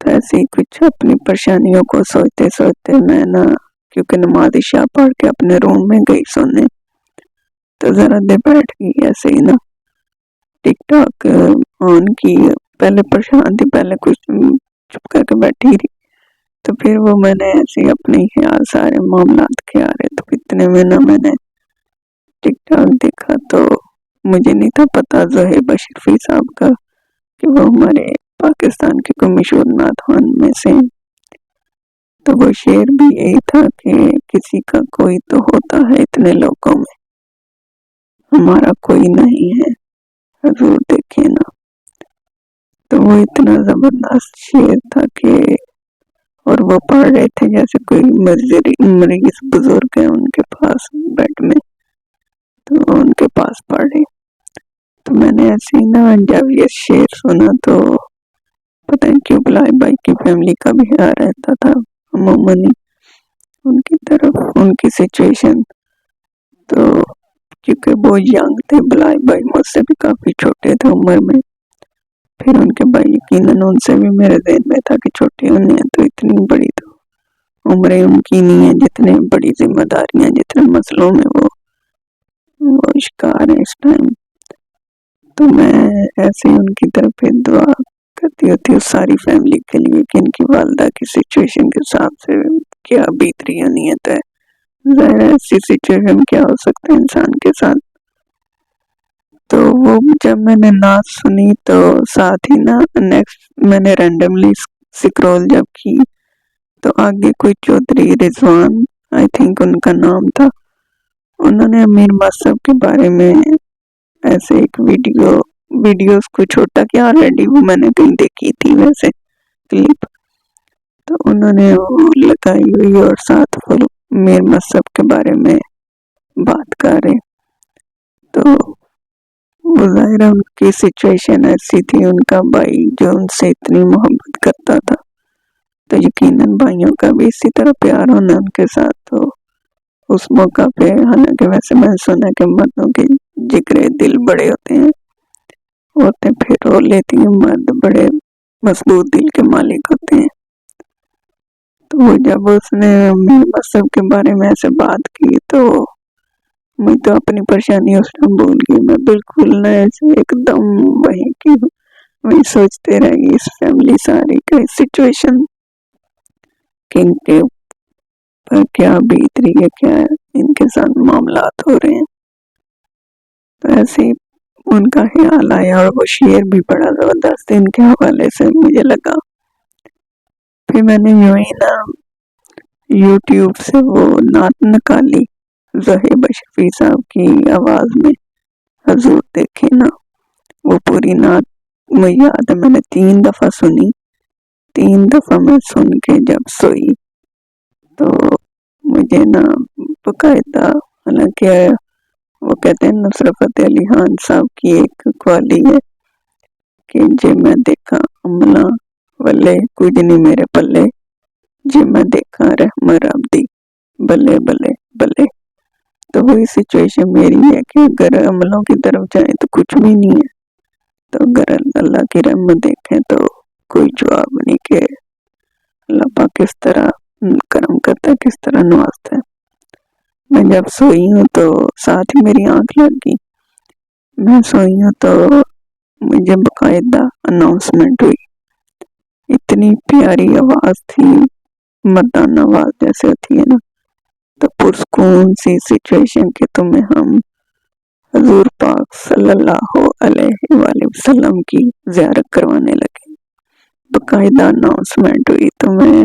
تو ایسے ہی کچھ اپنی پریشانیوں کو سوچتے سوچتے میں نا، کیونکہ نماز عشاء پڑھ کے اپنے روم میں گئی سونے، تو ذرا دیر بیٹھ گئی ایسے ہی نا، ٹک ٹاک آن کی. پہلے پریشان تھی، پہلے کچھ چپ کر کے بیٹھی رہی، تو پھر وہ میں نے ایسے ہی اپنے خیال سارے معاملات کے آ رہے، تو اتنے میں نا میں نے ٹک ٹاک دیکھا، تو مجھے نہیں تھا پتا زہیب اشرفی صاحب کا کہ وہ ہمارے پاکستان کے کوئی مشہور نعت خوان میں سے ہیں. تو وہ شعر بھی یہی تھا کہ کسی کا کوئی تو ہوتا ہے اتنے لوگوں میں، ہمارا کوئی نہیں ہے، حضور دیکھے نا. تو وہ اتنا زبردست شعر تھا کہ، اور وہ پڑھ رہے تھے جیسے کوئی مریض بزرگ ہے ان کے پاس بیڈ میں، تو ان کے پاس پڑھ رہے. تو میں نے ایسے ہی نا جب یہ شعر سنا تو پتہ نہیں کیوں بلائے بھائی کی فیملی کا بھی آ رہتا تھا عموماً ان کی طرف، ان کی سچویشن. تو کیونکہ وہ ینگ تھے بلائے بھائی، مجھ سے بھی کافی چھوٹے تھے عمر میں، پھر ان کے بھائی یقیناً ان سے بھی میرے ذہن میں تھا کہ چھوٹے ہونے ہیں، تو اتنی بڑی تو عمریں ان کی نہیں ہیں، جتنے بڑی ذمہ داریاں، جتنے مسئلوں میں وہ شکار ہیں اس ٹائم. تو میں ایسے ہی ان کی طرف پہ دعا کرتی ہوتی ہوں ساری فیملی کے لیے کہ ان کی والدہ کی سچویشن کے حساب سے کیا بیت رہی ہے نیت ہے. ظاہر ہے ایسی سچویشن کیا ہو سکتا ہے انسان کے ساتھ. تو وہ جب میں نے نعت سنی تو ساتھ ہی نا نیکسٹ میں نے رینڈملی سکرول جب کی تو آگے کوئی چودھری رضوان آئی تھنک ان کا نام تھا، انہوں نے امیر مذہب کے بارے میں ایسے ایک ویڈیوز کو چھوٹا کیا آلریڈی وہ میں نے کہیں دیکھی تھی ویسے کلپ، تو انہوں نے وہ لگائی ہوئی اور ساتھ وہ امیر مذہب کے بارے میں بات کر رہے. تو وہ ظاہر ان کی سچویشن ایسی تھی، ان کا بھائی جو ان سے اتنی محبت کرتا تھا، تو یقیناً بھائیوں کا بھی اسی طرح پیار ہونا ان کے ساتھ. تو اس موقع پہ حالانکہ ویسے میں نے سنا کہ مردوں کے جگرے دل بڑے ہوتے ہیں، عورتیں پھر رو لیتی ہیں، مرد بڑے مضبوط دل کے مالک ہوتے ہیں. تو وہ جب اس نے مذہب کے بارے میں ایسے بات کی تو میں تو اپنی پریشانی اس میں بھول گئی، میں بالکل نہ ایسے ایک دم وہیں کی وہیں سوچتے رہ گئی اس فیملی ساری کا سچویشن کہ ان کے پر کیا بیت رہی ہے، کیا ان کے ساتھ معاملات ہو رہے ہیں. تو ایسے ہی ان کا خیال آیا اور وہ شعر بھی بڑا زبردست ان کے حوالے سے مجھے لگا. پھر میں نے یوں ہی نا یوٹیوب سے وہ نعت نکالی زہیب اشرفی صاحب کی آواز میں، حضور دیکھے نا. وہ پوری نعت مجھے یاد ہے میں نے 3 دفعہ سنی، 3 دفعہ میں سن کے جب سوئی تو مجھے نا باقاعدہ، حالانکہ وہ کہتے ہیں نصرت فتح علی خان صاحب کی ایک قوالی ہے کہ جے میں دیکھا عملہ ولے کچھ نہیں میرے پلے، جے میں دیکھا رحم رب دی بلے بلے بلے. تو وہی سچویشن میری ہے کہ اگر عملوں کی طرف جائیں تو کچھ بھی نہیں ہے، تو اگر اللہ کی رحمت دیکھیں تو کوئی جواب نہیں کہ اللہ پاک کس طرح کرم کرتا ہے، کس طرح نوازتا ہے. میں جب سوئی ہوں تو ساتھ ہی میری آنکھ لگ گئی، میں سوئی ہوں تو مجھے باقاعدہ اناؤنسمنٹ ہوئی. اتنی پیاری آواز تھی، مردانہ آواز جیسے ہوتی ہے نا، تو پرسکون سی سچویشن کہ تمہیں ہم حضور پاک صلی اللہ علیہ وآلہ وسلم کی زیارت کروانے لگے. باقاعدہ اناؤنسمنٹ ہوئی تو میں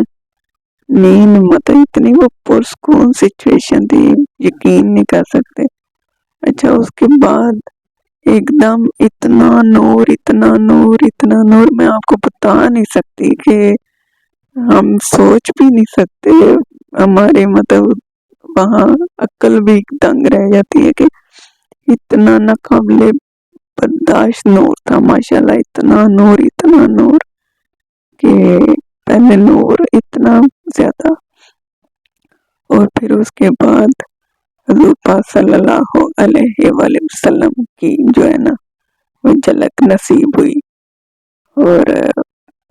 نیند مت، اتنی وہ پرسکون سچویشن تھی یقین نہیں کر سکتے. اچھا اس کے بعد ایک دم اتنا نور اتنا نور اتنا نور، میں آپ کو بتا نہیں سکتی کہ ہم سوچ بھی نہیں سکتے. ہمارے مطلب وہاں عقل بھی دنگ رہ جاتی ہے کہ اتنا ناقابل برداشت نور تھا ماشاءاللہ. اتنا نور کہ پہلے نور اتنا زیادہ، اور پھر اس کے بعد حضور پاک صلی اللہ علیہ وآلہ وسلم کی جو ہے نا وہ جھلک نصیب ہوئی. اور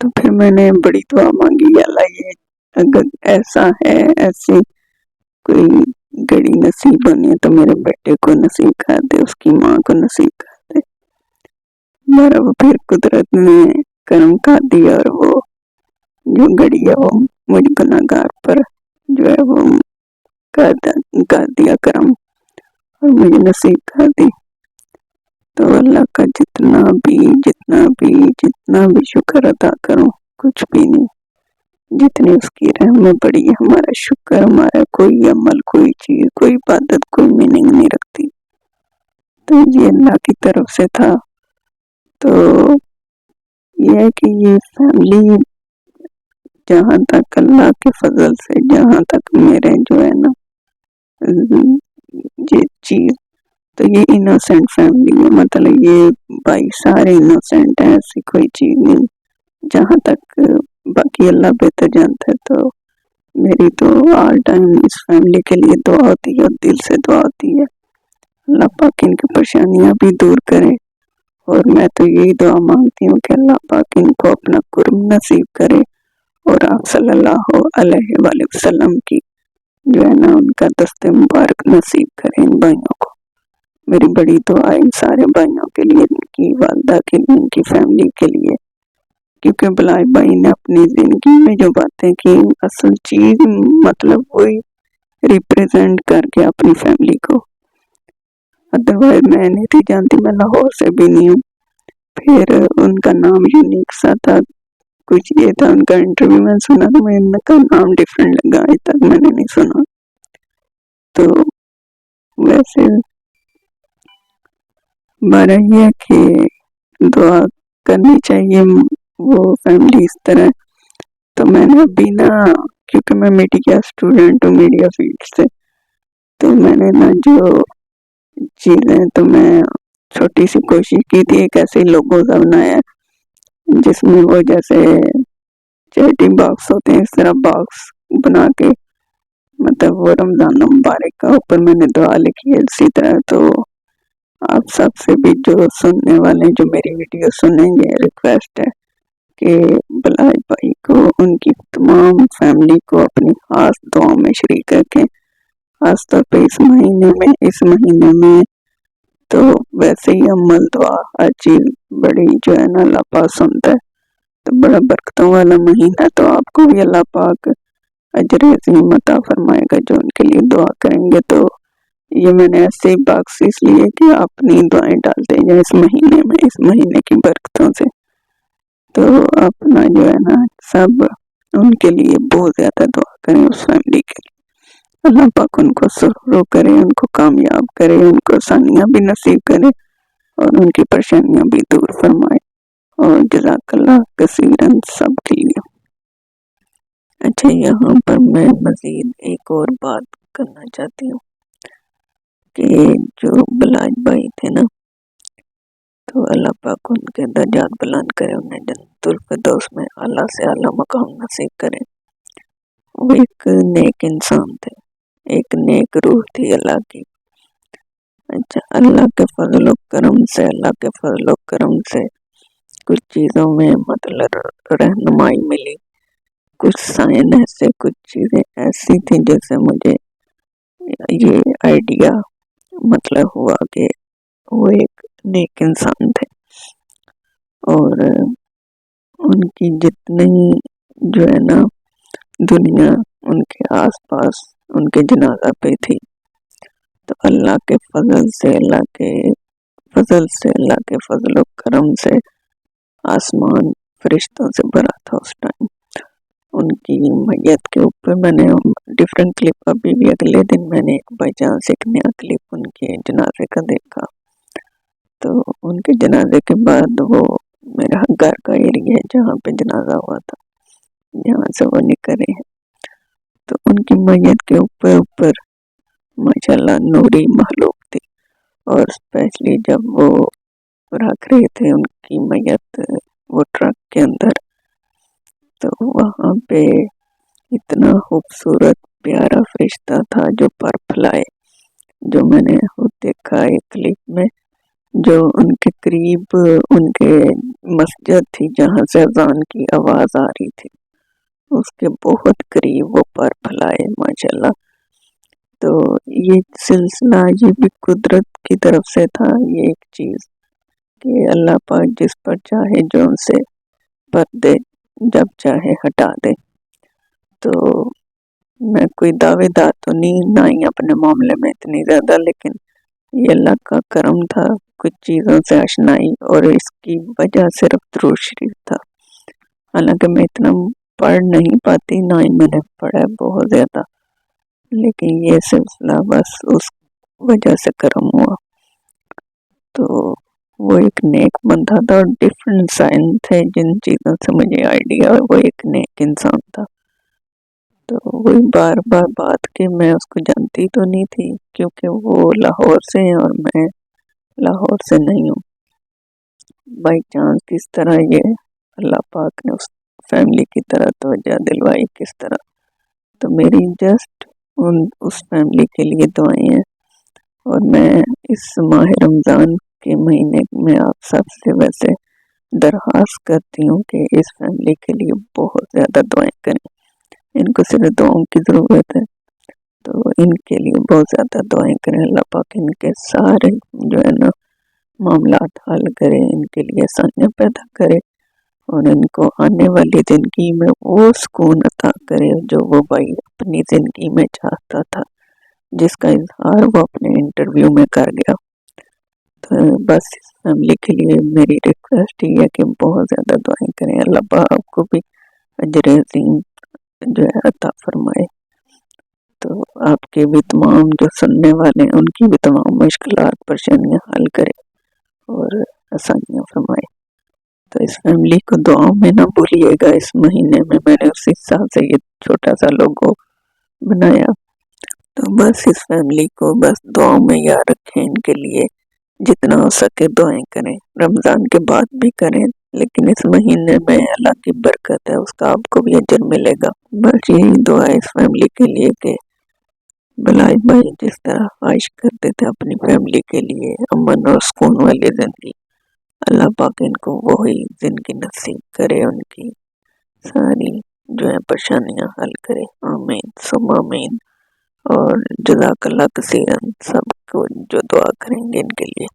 تو پھر میں نے بڑی دعا مانگی، یا اللہ یہ اگر ایسا ہے، ایسی کوئی گھڑی نصیب بنے تو میرے بیٹے کو نصیب کر دے، اس کی ماں کو نصیب کر دے۔ میرا وہ پھر قدرت نے کرم کر دیا، اور وہ جو گھڑی ہے وہ مجھ گناہگار پر جو ہے وہ کر دیا کرم، اور مجھے نصیب کر دی۔ تو اللہ کا جتنا بھی شکر ادا کروں کچھ بھی نہیں، جتنی اس کی رحمت بڑی ہے، ہمارا شکر، ہمارا کوئی عمل، کوئی چیز، کوئی عبادت کوئی میننگ نہیں رکھتی۔ تو یہ اللہ کی طرف سے تھا۔ تو یہ ہے کہ یہ فیملی جہاں تک اللہ کے فضل سے، جہاں تک میرے جو ہے نا یہ چیز، تو یہ انوسینٹ فیملی ہے، مطلب یہ بھائی سارے انوسینٹ ہیں، ایسی کوئی چیز نہیں۔ جہاں تک باقی اللہ بہتر جانتا ہے۔ تو میری تو آل ٹائم اس فیملی کے لیے دعا ہوتی ہے، اور دل سے دعا ہوتی ہے اللہ پاک ان کی پریشانیاں بھی دور کرے، اور میں تو یہی دعا مانگتی ہوں کہ اللہ پاک ان کو اپنا قرب نصیب کرے، اور آپ صلی اللہ علیہ وآلہ وسلم کی جو ہے نا ان کا دست مبارک نصیب کرے ان بھائیوں کو۔ میری بڑی دعا ہے ان سارے بھائیوں کے لیے، ان کی والدہ کے لیے، ان کی فیملی کے لیے، کیونکہ بلال بھائی نے اپنی زندگی میں جو باتیں کی، اصل چیز مطلب وہی ریپریزنٹ کر کے اپنی فیملی کو، ادروائز میں نہیں تھی جانتی، میں لاہور سے بھی نہیں ہوں۔ پھر ان کا نام یونیک سا تھا، کچھ یہ تھا، ان کا انٹرویو میں سنا تو میں ان کا نام ڈیفرنٹ لگا، آج تک میں نے نہیں سنا۔ تو ویسے بارہ یہ ہے کہ دعا کرنی چاہیے، وہ فیملی اس طرح۔ تو میں نے ابھی نا، کیونکہ میں میڈیا اسٹوڈنٹ ہوں، میڈیا فیلڈ سے، تو میں نے نا جو چیزیں، تو میں چھوٹی سی کوشش کی تھی، ایک ایسے لوگوں کا بنایا جس میں وہ جیسے چیریٹی باکس ہوتے ہیں، اس طرح باکس بنا کے، مطلب وہ رمضان مبارک کا اوپر میں نے دعا لکھی ہے۔ اسی طرح تو آپ سب سے بھی جو سننے والے جو میری ویڈیو سنیں گے، ریکویسٹ ہے کہ بلال بھائی کو، ان کی تمام فیملی کو اپنی خاص دعاؤں میں شریک رکھیں، خاص طور پہ اس مہینے میں تو ویسے ہی عمل، دعا، ہر چیز بڑی جو ہے نا اللہ پاک سنتا ہے، تو بڑا برکتوں والا مہینہ ہے، تو آپ کو بھی اللہ پاک اجر عظیم عطا فرمائے گا جو ان کے لیے دعا کریں گے۔ تو یہ میں نے ایسے ہی باکس اس لیے کہ اپنی دعائیں ڈالتے ہیں اس مہینے میں، اس مہینے کی برکتوں سے۔ تو اپنا جو ہے نا سب ان کے لیے بہت زیادہ دعا کریں، اس فیملی کے لیے، اللہ پاک ان کو سرور کرے، ان کو کامیاب کرے، ان کو آسانیاں بھی نصیب کرے، اور ان کی پریشانیاں بھی دور فرمائے، اور جزاک اللہ کثیرن سب کے لیے۔ اچھا، یہاں پر میں مزید ایک اور بات کرنا چاہتی ہوں کہ جو بلال بھائی تھے نا، تو اللہ پاک ان کے درجات بلند کرے، انہیں جنت الفردوس میں اعلیٰ سے اعلیٰ مقام نصیب کرے۔ وہ ایک نیک انسان تھے، ایک نیک روح تھی اللہ کی۔ اچھا، اللہ کے فضل و کرم سے کچھ چیزوں میں مطلب رہنمائی ملی، کچھ سائن ایسے، کچھ چیزیں ایسی تھیں جیسے مجھے یہ آئیڈیا مطلب ہوا کہ وہ ایک نیک انسان تھے، اور ان کی جتنی جو ہے نا دنیا ان کے آس پاس ان کے جنازہ پہ تھی، تو اللہ کے فضل و کرم سے آسمان فرشتوں سے بھرا تھا اس ٹائم۔ ان کی میت کے اوپر میں نے ڈیفرنٹ کلپ، ابھی بھی اگلے دن میں نے بائی چانس ایک نیا کلپ ان کے جنازے کا دیکھا، تو ان کے جنازے کے بعد وہ میرا گھر کا ایریا ہے جہاں پہ جنازہ ہوا تھا، جہاں سے وہ نکلے ہیں، تو ان کی میت کے اوپر ماشاءاللہ نوری مخلوق تھی، اور اسپیشلی جب وہ رکھ رہے تھے ان کی میت وہ ٹرک کے اندر، تو وہاں پہ اتنا خوبصورت پیارا فرشتہ تھا جو پر پھلائے، جو میں نے خود دیکھا ایک کلپ میں، جو ان کے قریب ان کے مسجد تھی جہاں سے اذان کی آواز آ رہی تھی، اس کے بہت قریب وہ پر پھیلائے ماشاءاللہ۔ تو یہ سلسلہ یہ بھی قدرت کی طرف سے تھا، یہ ایک چیز کہ اللہ پاک جس پر چاہے جو ان سے پردے جب چاہے ہٹا دے۔ تو میں کوئی دعوے دار تو نہیں، نہ ہی اپنے معاملے میں اتنی زیادہ، لیکن یہ اللہ کا کرم تھا، کچھ چیزوں سے آشنائی، اور اس کی وجہ صرف درود شریف تھا۔ حالانکہ میں اتنا پڑھ نہیں پاتی، نہ ہی میں نے پڑھا ہے بہت زیادہ، لیکن یہ سلسلہ بس اس وجہ سے کرم ہوا۔ تو وہ ایک نیک بندہ تھا، اور ڈفرینٹ سائن تھے جن چیزوں سے مجھے آئیڈیا، وہ ایک نیک انسان تھا۔ تو وہی بار بار بات کہ میں اس کو جانتی تو نہیں تھی، کیونکہ وہ لاہور سے ہیں اور میں لاہور سے نہیں ہوں۔ بائی چانس کس طرح یہ اللہ پاک نے اس فیملی کی طرح توجہ دلوائی، کس طرح، تو میری جسٹ اس فیملی کے لیے دعائیں ہیں۔ اور میں اس ماہ رمضان کے مہینے میں آپ سب سے ویسے درخواست کرتی ہوں کہ اس فیملی کے لیے بہت زیادہ دعائیں کریں، ان کو صرف دعاؤں کی ضرورت ہے، تو ان کے لیے بہت زیادہ دعائیں کریں، اللہ پاک ان کے سارے جو ہے نا معاملات حل کرے، ان کے لیے آسانیاں پیدا کرے، اور ان کو آنے والی زندگی میں وہ سکون عطا کرے جو وہ بھائی اپنی زندگی میں چاہتا تھا، جس کا اظہار وہ اپنے انٹرویو میں کر گیا۔ تو بس اس فیملی کے لیے میری ریکویسٹ یہ ہے کہ بہت زیادہ دعائیں کریں، اللہ پاک آپ کو بھی اجر عظیم جو ہے عطا فرمائے۔ تو آپ کے بھی تمام جو سننے والے ہیں ان کی بھی تمام مشکلات پریشانیاں حل کرے اور آسانیاں فرمائے۔ تو اس فیملی کو دعاؤں میں نہ بھولیے گا، اس مہینے میں میں نے اسی حساب سے یہ چھوٹا سا لوگو بنایا۔ تو بس اس فیملی کو بس دعاؤں میں یاد رکھیں، ان کے لیے جتنا ہو سکے دعائیں کریں، رمضان کے بعد بھی کریں، لیکن اس مہینے میں اللہ کی برکت ہے، اس کا آپ کو بھی اجر ملے گا۔ بس یہی دعا ہے اس فیملی کے لیے کہ بلائی بھائی جس طرح خواہش کرتے تھے اپنی فیملی کے لیے امن اور سکون والی زندگی، اللہ پاک ان کو وہی زندگی نصیب کرے، ان کی ساری جو ہے پریشانیاں حل کرے، آمین ثم آمین۔ اور جزاک اللہ کثیرا سب کو جو دعا کریں گے ان کے لیے۔